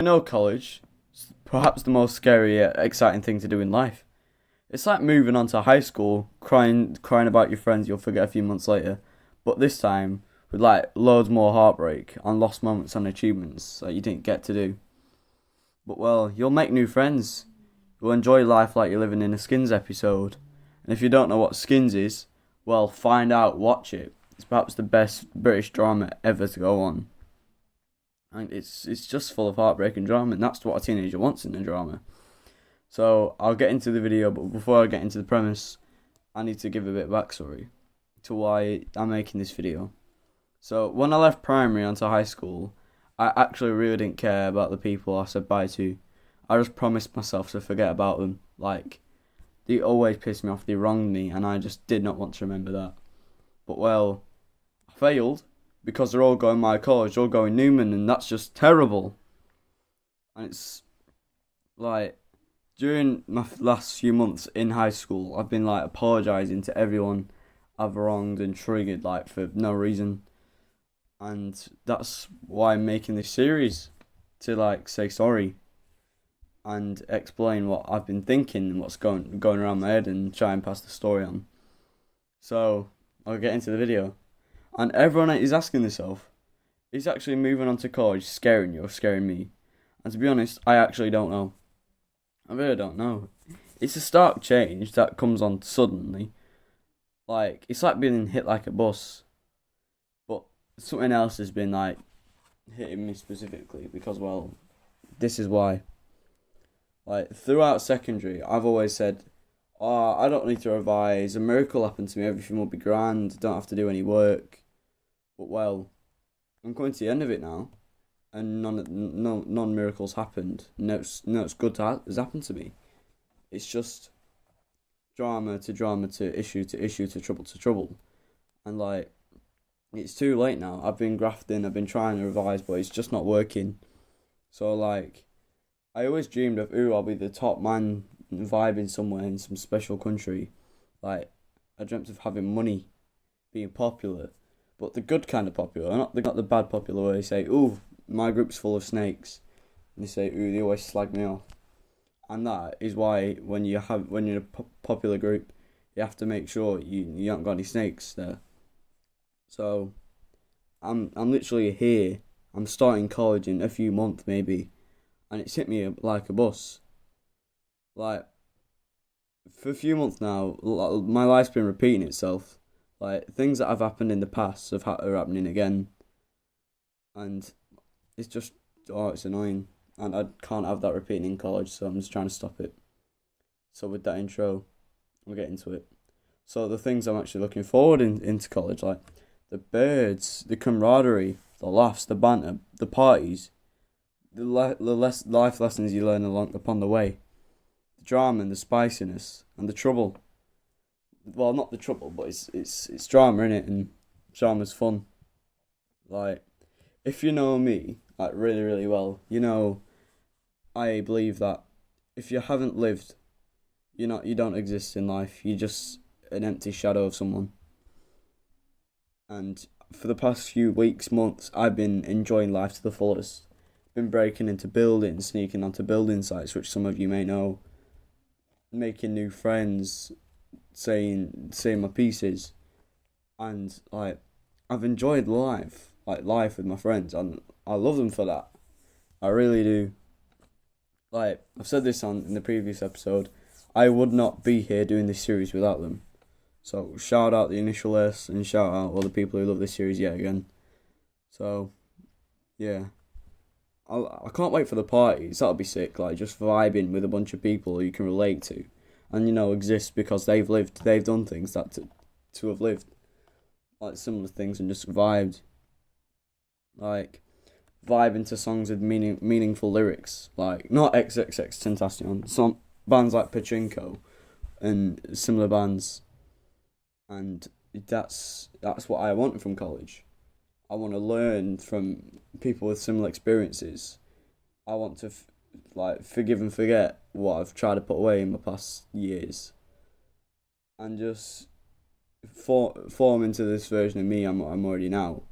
I know college is perhaps the most scary yet exciting thing to do in life. It's like moving on to high school, crying about your friends you'll forget a few months later, but this time with like loads more heartbreak and lost moments and achievements that you didn't get to do. But well, you'll make new friends. You'll enjoy life like you're living in a Skins episode. And if you don't know what Skins is, well, find out, watch it. It's perhaps the best British drama ever to go on. And it's just full of heartbreak and drama, and that's what a teenager wants in a drama. So I'll get into the video, but before I get into the premise, I need to give a bit of backstory to why I'm making this video. So when I left primary onto high school, I actually really didn't care about the people I said bye to. I just promised myself to forget about them. Like, they always pissed me off, they wronged me, and I just did not want to remember that. But well, I failed, because they're all going my college, they're all going Newman, and that's just terrible. And it's like, during my last few months in high school, I've been like apologising to everyone I've wronged and triggered like for no reason. And that's why I'm making this series, to like say sorry and explain what I've been thinking and what's going around my head and try and pass the story on. So I'll get into the video. And everyone is asking themselves, is actually moving on to college scaring you or scaring me? And to be honest, I actually don't know. I really don't know. It's a stark change that comes on suddenly. Like, it's like being hit like a bus. But something else has been like hitting me specifically because, well, this is why. Like, throughout secondary, I've always said, oh, I don't need to revise. A miracle happened to me. Everything will be grand. Don't have to do any work. But, well, I'm coming to the end of it now. And none miracles happened. No, it's good has happened to me. It's just drama to issue to trouble. And, like, it's too late now. I've been grafting. I've been trying to revise, but it's just not working. So, like, I always dreamed of, I'll be the top man vibing somewhere in some special country. Like, I dreamt of having money, being popular, but the good kind of popular, not the bad popular where they say, my group's full of snakes, and they say, they always slag me off. And that is why when you're in a popular group, you have to make sure you haven't got any snakes there. So, I'm literally here. I'm starting college in a few months maybe, and it's hit me like a bus. Like, for a few months now, my life's been repeating itself. Like, things that have happened in the past are happening again. And it's just, it's annoying. And I can't have that repeating in college, so I'm just trying to stop it. So with that intro, we'll get into it. So the things I'm actually looking forward into college, like the birds, the camaraderie, the laughs, the banter, the parties, the life lessons you learn upon the way, the drama and the spiciness and the trouble. Well, not the trouble, but it's drama in it, and drama's fun. Like, if you know me like really really well, I believe that if you haven't lived, you don't exist in life. You're just an empty shadow of someone. And for the past few weeks, months, I've been enjoying life to the fullest. Been breaking into buildings, sneaking onto building sites, which some of you may know. Making new friends, saying my pieces, and like I've enjoyed life with my friends, and I love them for that. I really do. Like, I've said this in the previous episode, I would not be here doing this series without them. So shout out the initial S and shout out all the people who love this series yet again. So yeah, I can't wait for the parties. That'll be sick. Like, just vibing with a bunch of people you can relate to, and exist because they've done things that to have lived, like similar things, and just vibed. Like, vibing to songs with meaningful lyrics, like not XXX Tentacion, some bands like Pachinko and similar bands, and that's what I want from college. I want to learn from people with similar experiences. I want to forgive and forget what I've tried to put away in my past years, and just form into this version of me I'm already now.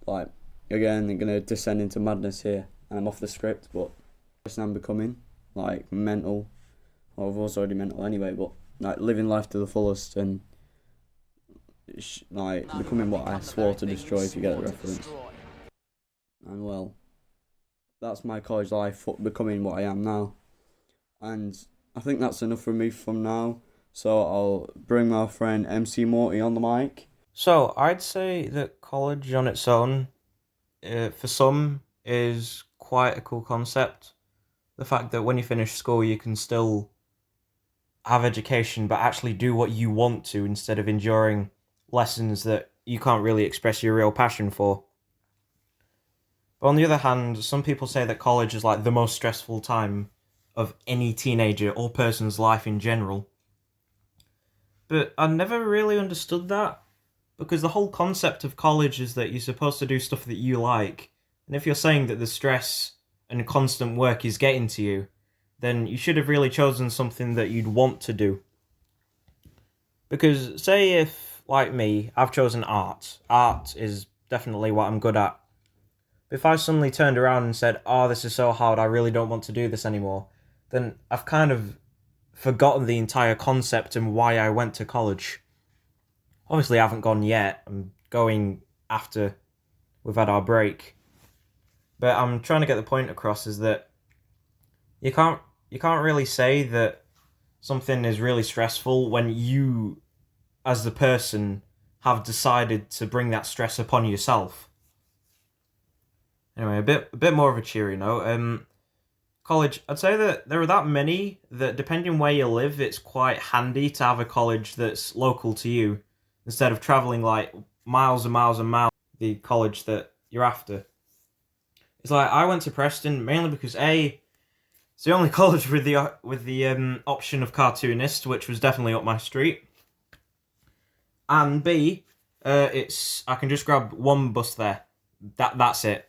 Like, again, I'm gonna descend into madness here. and I'm off the script, but the person I'm becoming, like mental, well, I was already mental anyway, but like living life to the fullest and like becoming what I swore to destroy, if you get the reference. And well, that's my college life, becoming what I am now. And I think that's enough from me from now. So I'll bring my friend MC Morty on the mic. So I'd say that college on its own, for some, is quite a cool concept. The fact that when you finish school, you can still have education, but actually do what you want to instead of enduring lessons that you can't really express your real passion for. But on the other hand, some people say that college is like the most stressful time of any teenager or person's life in general. But I never really understood that, because the whole concept of college is that you're supposed to do stuff that you like. And if you're saying that the stress and constant work is getting to you, then you should have really chosen something that you'd want to do. Because say if, like me, I've chosen art. Art is definitely what I'm good at. If I suddenly turned around and said, oh, this is so hard, I really don't want to do this anymore, then I've kind of forgotten the entire concept and why I went to college. Obviously, I haven't gone yet. I'm going after we've had our break. But I'm trying to get the point across is that you can't really say that something is really stressful when you, as the person, have decided to bring that stress upon yourself. Anyway, a bit more of a cheery note. College, I'd say that there are that many that, depending where you live, it's quite handy to have a college that's local to you instead of travelling like miles and miles and miles to the college that you're after. It's like I went to Preston mainly because A, it's the only college with the option of cartoonist, which was definitely up my street, and B, it's I can just grab one bus there. That's it.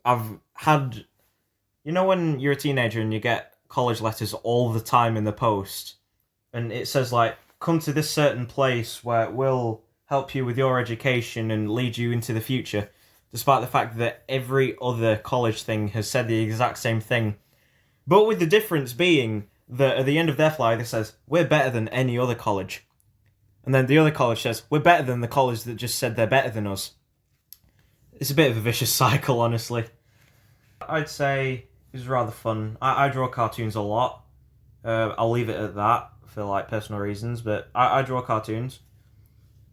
I've had, you know, when you're a teenager and you get college letters all the time in the post, and it says like, come to this certain place where it will help you with your education and lead you into the future, despite the fact that every other college thing has said the exact same thing. But with the difference being that at the end of their flyer, it says, we're better than any other college. And then the other college says, we're better than the college that just said they're better than us. It's a bit of a vicious cycle, honestly. I'd say it was rather fun. I draw cartoons a lot. I'll leave it at that for like personal reasons, but I draw cartoons.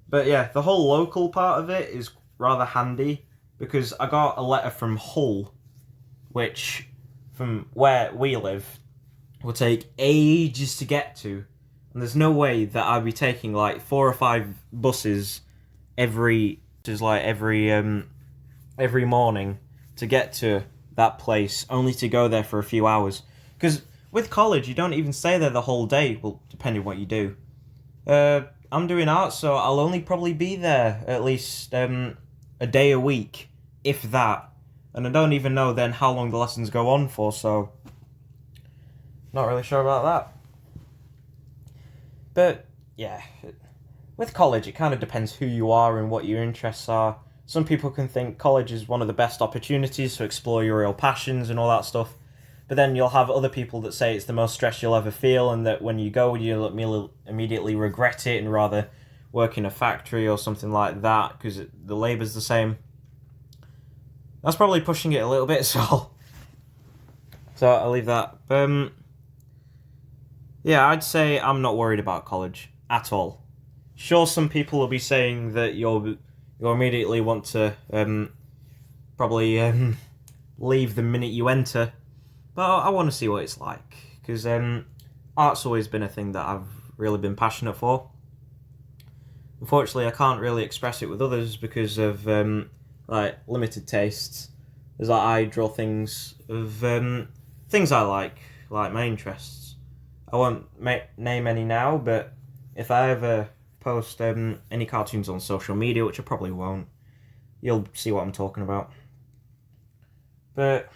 But yeah, the whole local part of it is rather handy because I got a letter from Hull, which from where we live will take ages to get to. And there's no way that I'd be taking like 4 or 5 buses every morning to get to that place, only to go there for a few hours. Because with college, you don't even stay there the whole day, well, depending what you do. I'm doing art, so I'll only probably be there at least a day a week, if that. And I don't even know then how long the lessons go on for, so not really sure about that. But yeah, with college, it kind of depends who you are and what your interests are. Some people can think college is one of the best opportunities to explore your real passions and all that stuff. But then you'll have other people that say it's the most stress you'll ever feel and that when you go, you'll immediately regret it and rather work in a factory or something like that because the labour's the same. That's probably pushing it a little bit, so I'll leave that. Yeah, I'd say I'm not worried about college at all. Sure, some people will be saying that you'll immediately want to probably leave the minute you enter, but I want to see what it's like because art's always been a thing that I've really been passionate for. Unfortunately, I can't really express it with others because of like limited tastes. There's like I draw things of things I like my interests. I won't name any now, but if I ever post any cartoons on social media, which I probably won't, you'll see what I'm talking about. But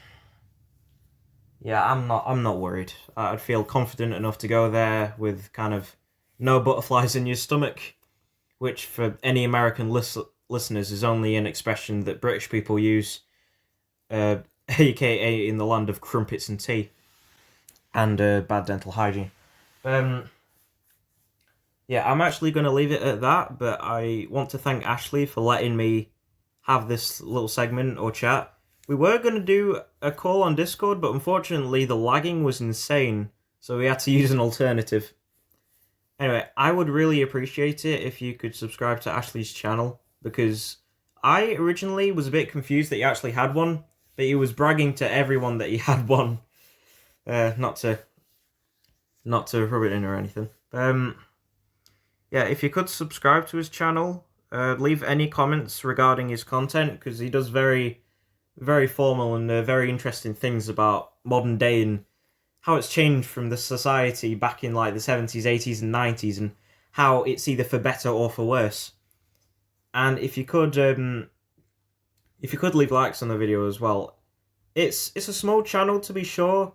yeah, I'm not worried. I'd feel confident enough to go there with kind of no butterflies in your stomach, which for any American listeners is only an expression that British people use aka in the land of crumpets and tea, and bad dental hygiene. Yeah, I'm actually going to leave it at that, but I want to thank Ashley for letting me have this little segment or chat. We were going to do a call on Discord, but unfortunately the lagging was insane, so we had to use an alternative. Anyway, I would really appreciate it if you could subscribe to Ashley's channel, because I originally was a bit confused that he actually had one, but he was bragging to everyone that he had one. Not to rub it in or anything. Yeah, if you could subscribe to his channel, leave any comments regarding his content, because he does very, very formal and very interesting things about modern day and how it's changed from the society back in like the 70s, 80s, and 90s, and how it's either for better or for worse. And if you could leave likes on the video as well. It's a small channel to be sure,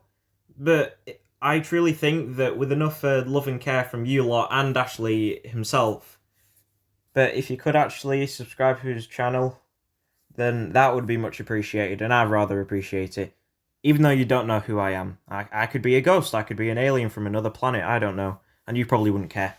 but I truly think that with enough love and care from you lot and Ashley himself, that if you could actually subscribe to his channel, then that would be much appreciated, and I'd rather appreciate it. Even though you don't know who I am. I could be a ghost, I could be an alien from another planet, I don't know, and you probably wouldn't care.